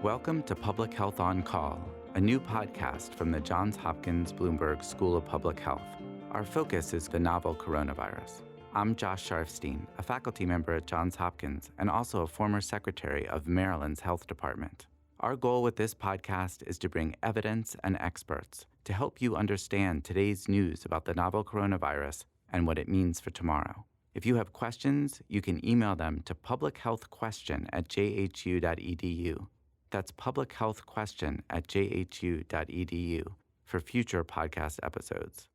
Welcome to Public Health on Call, a new podcast from the Johns Hopkins Bloomberg School of Public Health. Our focus is the novel coronavirus. I'm Josh Sharfstein, a faculty member at Johns Hopkins and also a former secretary of Maryland's Health Department. Our goal with this podcast is to bring evidence and experts to help you understand today's news about the novel coronavirus and what it means for tomorrow. If you have questions, you can email them to publichealthquestion@jhu.edu. That's publichealthquestion@jhu.edu for future podcast episodes.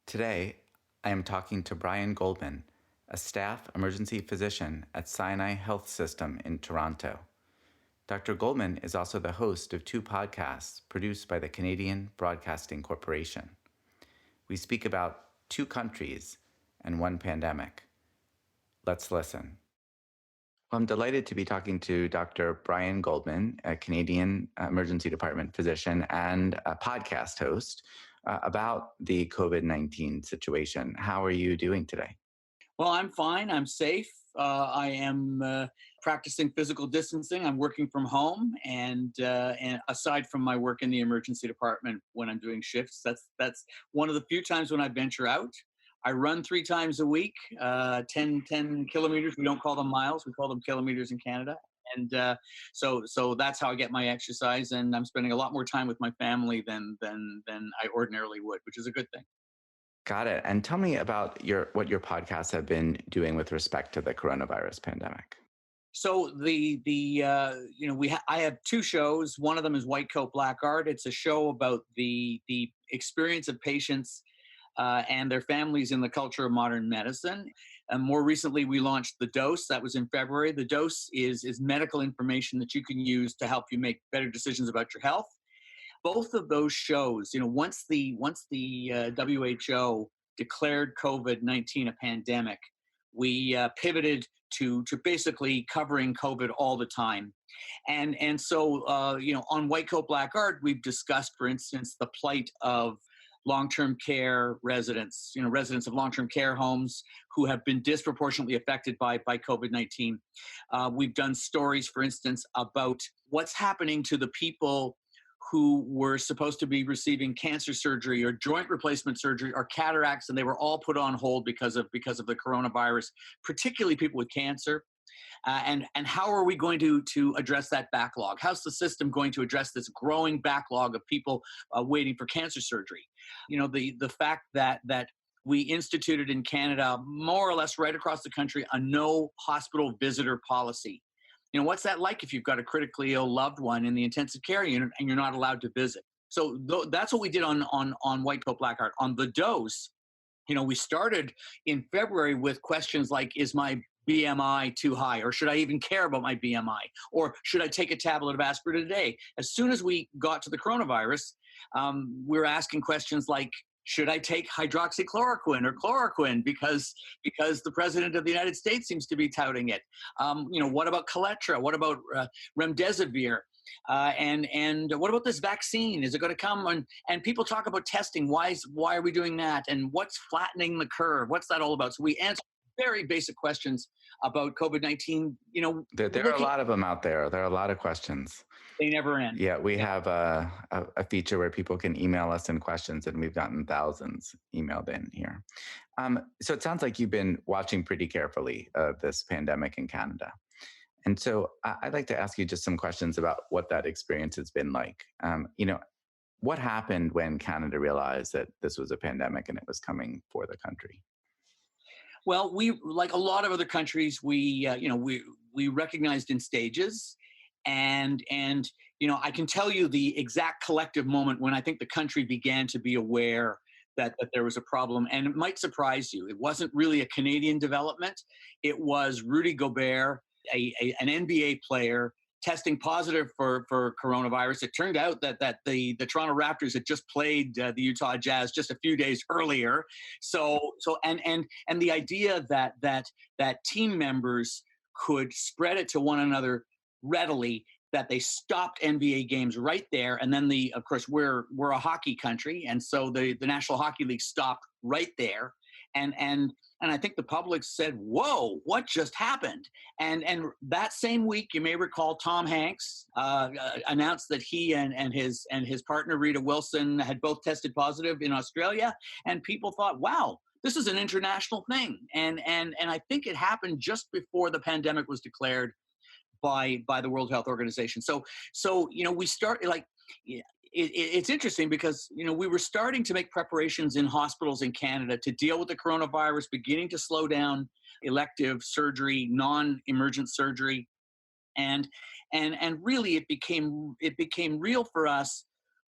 Today, I am talking to Brian Goldman, a staff emergency physician at Sinai Health System in Toronto. Dr. Goldman is also the host of two podcasts produced by the Canadian Broadcasting Corporation. We speak about two countries and one pandemic. Let's listen. I'm delighted to be talking to Dr. Brian Goldman, a Canadian Emergency Department physician and a podcast host about the COVID-19 situation. How are you doing today? Well, I'm fine. I'm safe. I am practicing physical distancing. I'm working from home, and aside from my work in the emergency department when I'm doing shifts, that's one of the few times when I venture out. I run 3 times a week, 10 kilometers. We don't call them miles. We call them kilometers in Canada. And so that's how I get my exercise. And I'm spending a lot more time with my family than I ordinarily would, which is a good thing. Got it. And tell me about what your podcasts have been doing with respect to the coronavirus pandemic. So I have 2 shows. One of them is White Coat Black Art. It's a show about the experience of patients and their families in the culture of modern medicine. And more recently, we launched The Dose. That was in February. The Dose is medical information that you can use to help you make better decisions about your health. Both of those shows, once the WHO declared COVID-19 a pandemic, we pivoted to basically covering COVID all the time. And so on White Coat Black Art, we've discussed, for instance, the plight of long-term care residents, residents of long-term care homes who have been disproportionately affected by COVID-19. We've done stories, for instance, about what's happening to the people who were supposed to be receiving cancer surgery or joint replacement surgery or cataracts, and they were all put on hold because of the coronavirus, particularly people with cancer. And how are we going to address that backlog? How's the system going to address this growing backlog of people waiting for cancer surgery? The fact that we instituted in Canada, more or less right across the country, a no hospital visitor policy. What's that like if you've got a critically ill loved one in the intensive care unit and you're not allowed to visit? So that's what we did on White Coat Black Art. On The Dose, we started in February with questions like, is my BMI too high? Or should I even care about my BMI? Or should I take a tablet of aspirin a day? As soon as we got to the coronavirus, we're asking questions like, should I take hydroxychloroquine or chloroquine because the president of the United States seems to be touting it? What about Kaletra? What about remdesivir? And what about this vaccine? Is it going to come? And people talk about testing. Why are we doing that? And what's flattening the curve? What's that all about? So we answer very basic questions about COVID-19. There are a lot of them out there. There are a lot of questions. They never end. Yeah, we have a feature where people can email us in questions, and we've gotten thousands emailed in here. So it sounds like you've been watching pretty carefully this pandemic in Canada. And so I'd like to ask you just some questions about what that experience has been like. What happened when Canada realized that this was a pandemic and it was coming for the country? Well, we, like a lot of other countries, we recognized in stages, and I can tell you the exact collective moment when I think the country began to be aware that there was a problem, and it might surprise you. It wasn't really a Canadian development. It was Rudy Gobert, an NBA player, testing positive for coronavirus. It turned out that the Toronto Raptors had just played the Utah Jazz just a few days earlier. So the idea that team members could spread it to one another readily, that they stopped NBA games right there, and then of course we're a hockey country, and so the National Hockey League stopped right there. And I think the public said, "Whoa, what just happened?" And that same week, you may recall, Tom Hanks announced that he and his partner Rita Wilson had both tested positive in Australia, and people thought, "Wow, this is an international thing." And I think it happened just before the pandemic was declared by the World Health Organization. So we start like it's interesting because we were starting to make preparations in hospitals in Canada to deal with the coronavirus, beginning to slow down elective surgery, non-emergent surgery, and and really it became real for us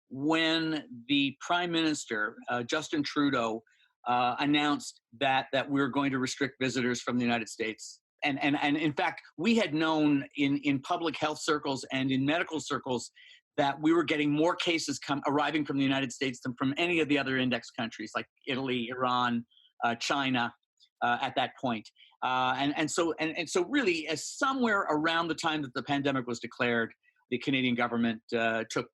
when the Prime Minister Justin Trudeau announced that we were going to restrict visitors from the United States. And in fact, we had known in public health circles and in medical circles that we were getting more cases arriving from the United States than from any of the other index countries like Italy, Iran, China at that point. And so really, as somewhere around the time that the pandemic was declared, the Canadian government took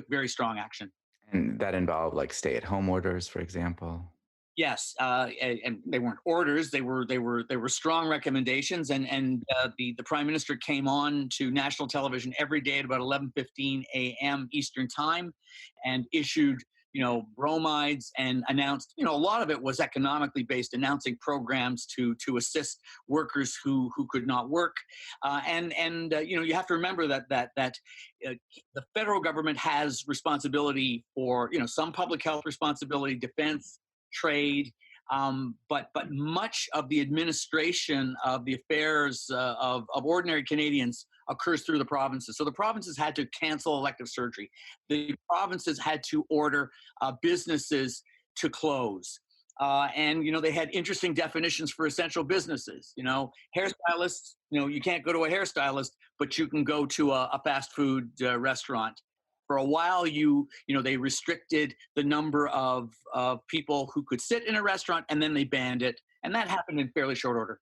very strong action. And that involved like stay-at-home orders, for example. Yes, and they weren't orders; they were strong recommendations. And the prime minister came on to national television every day at about 11:15 a.m. Eastern time, and issued bromides and announced a lot of it was economically based, announcing programs to assist workers who could not work. And you have to remember that uh, the federal government has responsibility for some public health responsibility, defense, trade, but much of the administration of the affairs of ordinary Canadians occurs through the provinces. So the provinces had to cancel elective surgery. The provinces had to order businesses to close. And they had interesting definitions for essential businesses. Hairstylists. You can't go to a hairstylist, but you can go to a fast food restaurant. For a while, they restricted the number of people who could sit in a restaurant, and then they banned it, and that happened in fairly short order.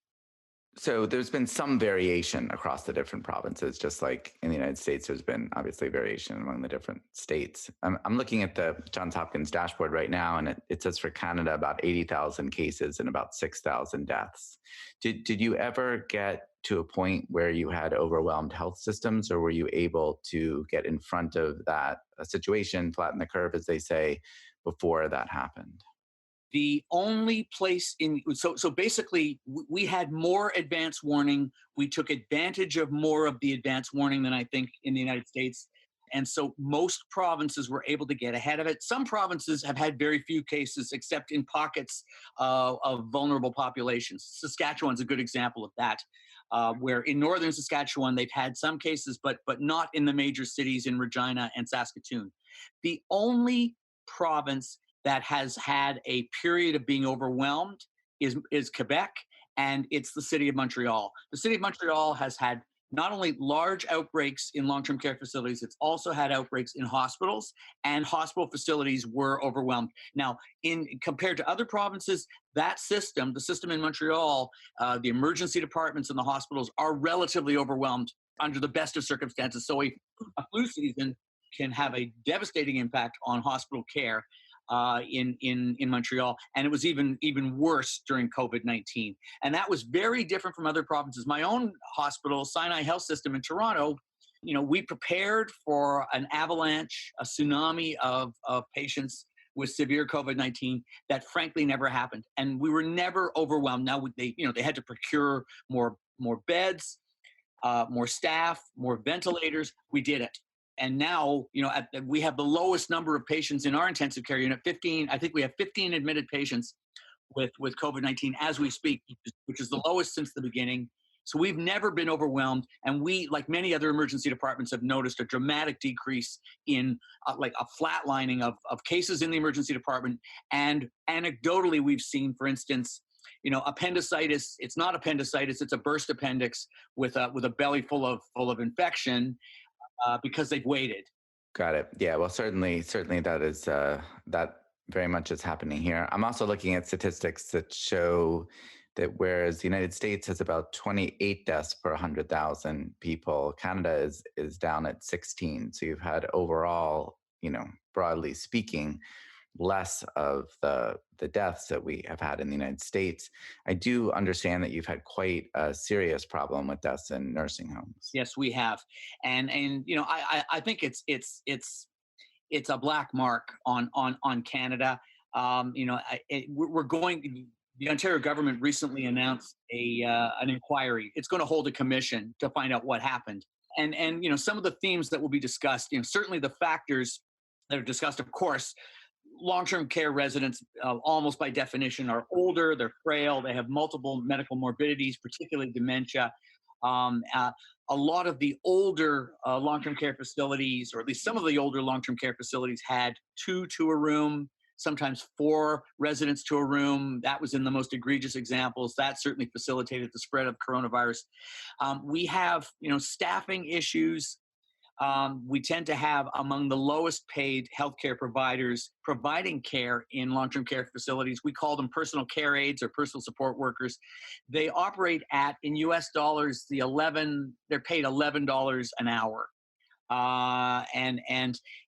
So there's been some variation across the different provinces, just like in the United States, there's been obviously variation among the different states. I'm looking at the Johns Hopkins dashboard right now, and it says for Canada about 80,000 cases and about 6,000 deaths. Did you ever get to a point where you had overwhelmed health systems, or were you able to get in front of that situation, flatten the curve, as they say, before that happened? The only place in so basically we had more advance warning. We took advantage of more of the advance warning than I think in the United States. And so most provinces were able to get ahead of it. Some provinces have had very few cases, except in pockets of vulnerable populations. Saskatchewan's a good example of that, where in northern Saskatchewan they've had some cases, but not in the major cities in Regina and Saskatoon. The only province that has had a period of being overwhelmed is Quebec, and it's the city of Montreal. The city of Montreal has had not only large outbreaks in long-term care facilities, it's also had outbreaks in hospitals, and hospital facilities were overwhelmed. Now, in compared to other provinces, that system, the system in Montreal, the emergency departments and the hospitals are relatively overwhelmed under the best of circumstances. So a flu season can have a devastating impact on hospital care in Montreal, and it was even worse during COVID-19. And that was very different from other provinces. My own hospital, Sinai Health System in Toronto, we prepared for an avalanche, a tsunami of patients with severe COVID-19 that frankly never happened, and we were never overwhelmed. Now they had to procure more beds, more staff, more ventilators. We did it. And now, we have the lowest number of patients in our intensive care unit, 15. I think we have 15 admitted patients with COVID-19 as we speak, which is the lowest since the beginning. So we've never been overwhelmed. And we, like many other emergency departments, have noticed a dramatic decrease in like a flatlining of cases in the emergency department. And anecdotally, we've seen, for instance, appendicitis. It's not appendicitis; it's a burst appendix with a belly full of infection because they've waited. Got it. Yeah. Well, certainly that is that very much is happening here. I'm also looking at statistics that show that whereas the United States has about 28 deaths per 100,000 people, Canada is down at 16. So you've had overall, broadly speaking, less of the deaths that we have had in the United States. I do understand that you've had quite a serious problem with deaths in nursing homes. Yes, we have, and I think it's a black mark on Canada. We're going. The Ontario government recently announced a an inquiry. It's going to hold a commission to find out what happened, and some of the themes that will be discussed. Certainly the factors that are discussed, of course. Long-term care residents, almost by definition, are older. They're frail. They have multiple medical morbidities, particularly dementia. Um, uh, a lot of the older long-term care facilities, or at least some of the older long-term care facilities, had two to a room, sometimes four residents to a room. That was in the most egregious examples. That certainly facilitated the spread of coronavirus. We have, staffing issues. We tend to have among the lowest paid healthcare providers providing care in long-term care facilities. We call them personal care aides or personal support workers. They operate at, in US dollars, they're paid $11 an hour. And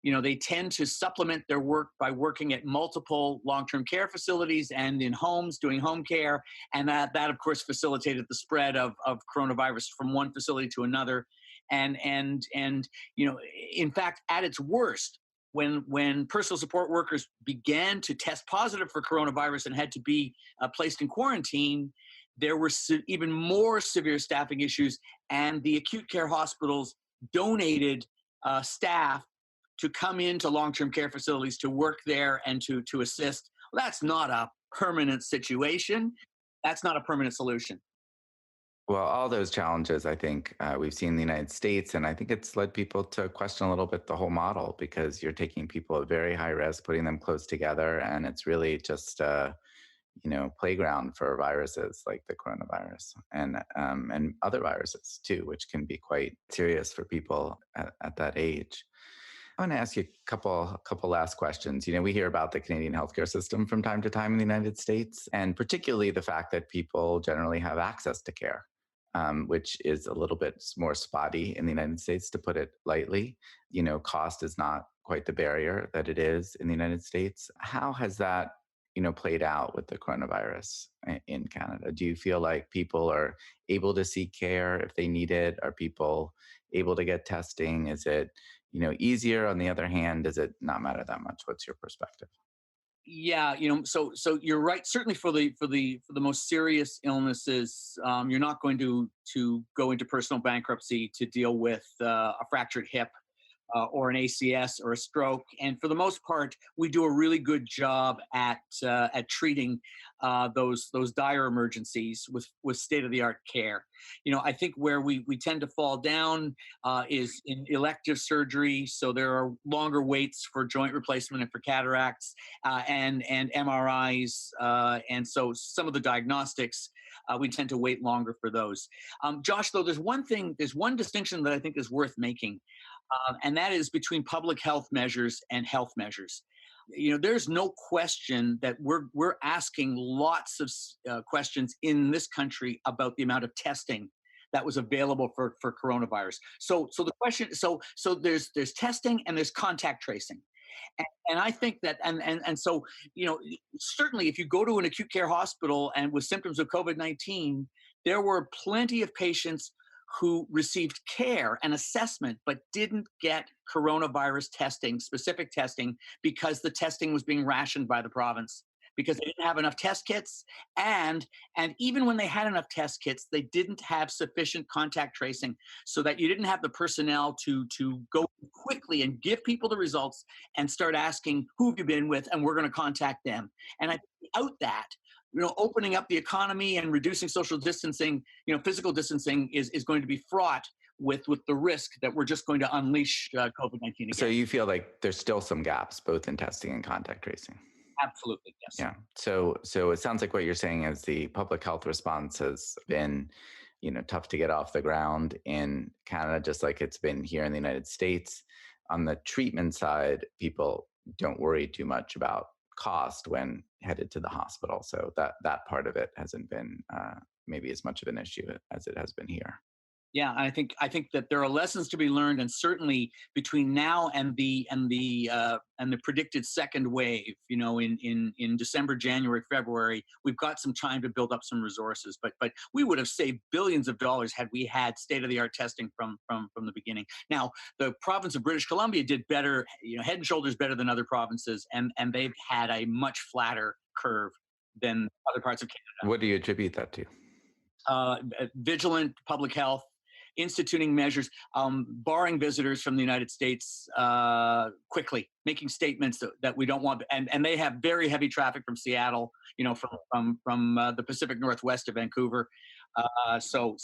they tend to supplement their work by working at multiple long-term care facilities and in homes doing home care, and that of course facilitated the spread of coronavirus from one facility to another. And in fact, at its worst, when personal support workers began to test positive for coronavirus and had to be placed in quarantine, there were even more severe staffing issues, and the acute care hospitals donated staff to come into long-term care facilities to work there and to assist. Well, that's not a permanent situation. That's not a permanent solution. Well, all those challenges, I think, we've seen in the United States, and I think it's led people to question a little bit the whole model because you're taking people at very high risk, putting them close together, and it's really just playground for viruses like the coronavirus and other viruses too, which can be quite serious for people at that age. I want to ask you a couple last questions. We hear about the Canadian healthcare system from time to time in the United States, and particularly the fact that people generally have access to care, which is a little bit more spotty in the United States, to put it lightly. Cost is not quite the barrier that it is in the United States. How has that played out with the coronavirus in Canada? Do you feel like people are able to seek care if they need it? Are people able to get testing? Is it, easier? On the other hand, does it not matter that much? What's your perspective? Yeah, so you're right. Certainly for the most serious illnesses, you're not going to go into personal bankruptcy to deal with a fractured hip or an ACS or a stroke. And for the most part, we do a really good job at treating those dire emergencies with state of the art care. I think where we tend to fall down is in elective surgery. So there are longer waits for joint replacement and for cataracts and MRIs, and so some of the diagnostics. We tend to wait longer for those. Josh, though, there's one distinction that I think is worth making, and that is between public health measures and health measures. There's no question that we're asking lots of questions in this country about the amount of testing that was available for coronavirus. So the question, so there's testing and there's contact tracing. And I think that, and so, certainly if you go to an acute care hospital and with symptoms of COVID-19, there were plenty of patients who received care and assessment but didn't get coronavirus testing, specific testing, because the testing was being rationed by the province because they didn't have enough test kits, and even when they had enough test kits, they didn't have sufficient contact tracing, so that you didn't have the personnel to go quickly and give people the results and start asking, who have you been with, and we're going to contact them. And I think without that, opening up the economy and reducing social distancing, physical distancing is going to be fraught with the risk that we're just going to unleash COVID-19 again. So you feel like there's still some gaps both in testing and contact tracing? Absolutely, yes. Yeah. So it sounds like what you're saying is the public health response has been, tough to get off the ground in Canada, just like it's been here in the United States. On the treatment side, people don't worry too much about cost when headed to the hospital. So that part of it hasn't been maybe as much of an issue as it has been here. Yeah, I think that there are lessons to be learned, and certainly between now and the predicted second wave, in December, January, February, we've got some time to build up some resources. But we would have saved billions of dollars had we had state of the art testing from the beginning. Now, the province of British Columbia did better, head and shoulders better than other provinces, and they've had a much flatter curve than other parts of Canada. What do you attribute that to? Vigilant public health, instituting measures, barring visitors from the United States quickly, making statements that we don't want, and they have very heavy traffic from Seattle, from the Pacific Northwest of Vancouver. So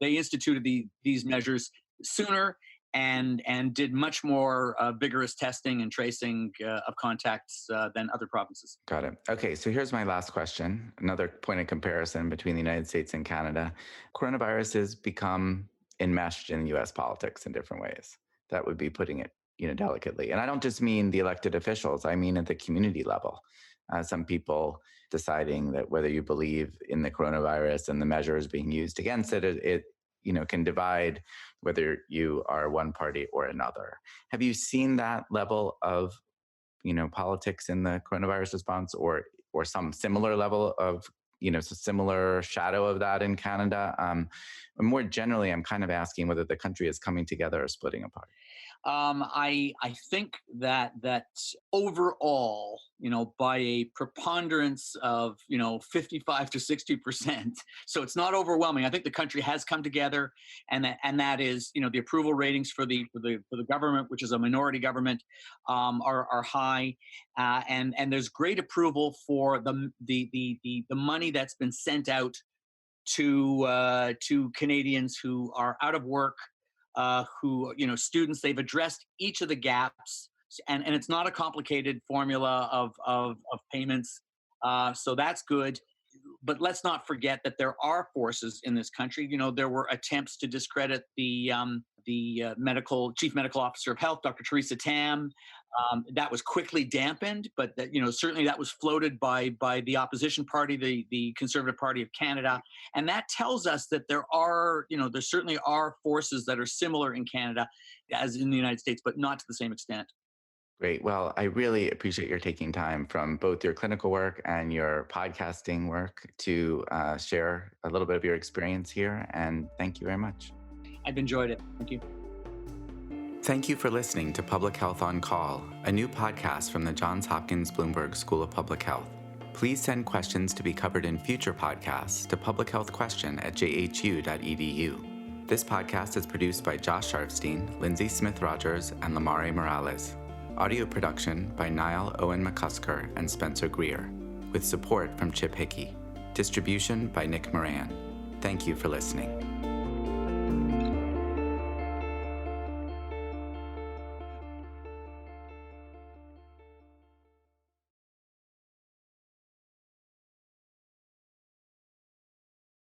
they instituted these measures sooner and did much more vigorous testing and tracing of contacts than other provinces. Got it. Okay, so here's my last question. Another point of comparison between the United States and Canada. Coronavirus has become enmeshed in U.S. politics in different ways. That would be putting it, delicately. And I don't just mean the elected officials. I mean at the community level. Some people deciding that whether you believe in the coronavirus and the measures being used against it, it can divide whether you are one party or another. Have you seen that level of, politics in the coronavirus response, or some similar level of, similar shadow of that in Canada? More generally, I'm kind of asking whether the country is coming together or splitting apart. I think that overall, by a preponderance of 55 to 60%, so it's not overwhelming. I think the country has come together, and that is the approval ratings for the government, which is a minority government, are high, and there's great approval for the money that's been sent out to Canadians who are out of work, who students. They've addressed each of the gaps, and it's not a complicated formula of payments, so that's good. But let's not forget that there are forces in this country. There were attempts to discredit the chief medical officer of health, Dr. Theresa Tam. That was quickly dampened, but certainly that was floated by the opposition party, the Conservative Party of Canada, and that tells us that there certainly are forces that are similar in Canada as in the United States, but not to the same extent. Great. Well, I really appreciate your taking time from both your clinical work and your podcasting work to share a little bit of your experience here. And thank you very much. I've enjoyed it. Thank you. Thank you for listening to Public Health on Call, a new podcast from the Johns Hopkins Bloomberg School of Public Health. Please send questions to be covered in future podcasts to publichealthquestion@jhu.edu. This podcast is produced by Josh Sharfstein, Lindsay Smith-Rogers, and Lamare Morales. Audio production by Niall Owen McCusker and Spencer Greer, with support from Chip Hickey. Distribution by Nick Moran. Thank you for listening.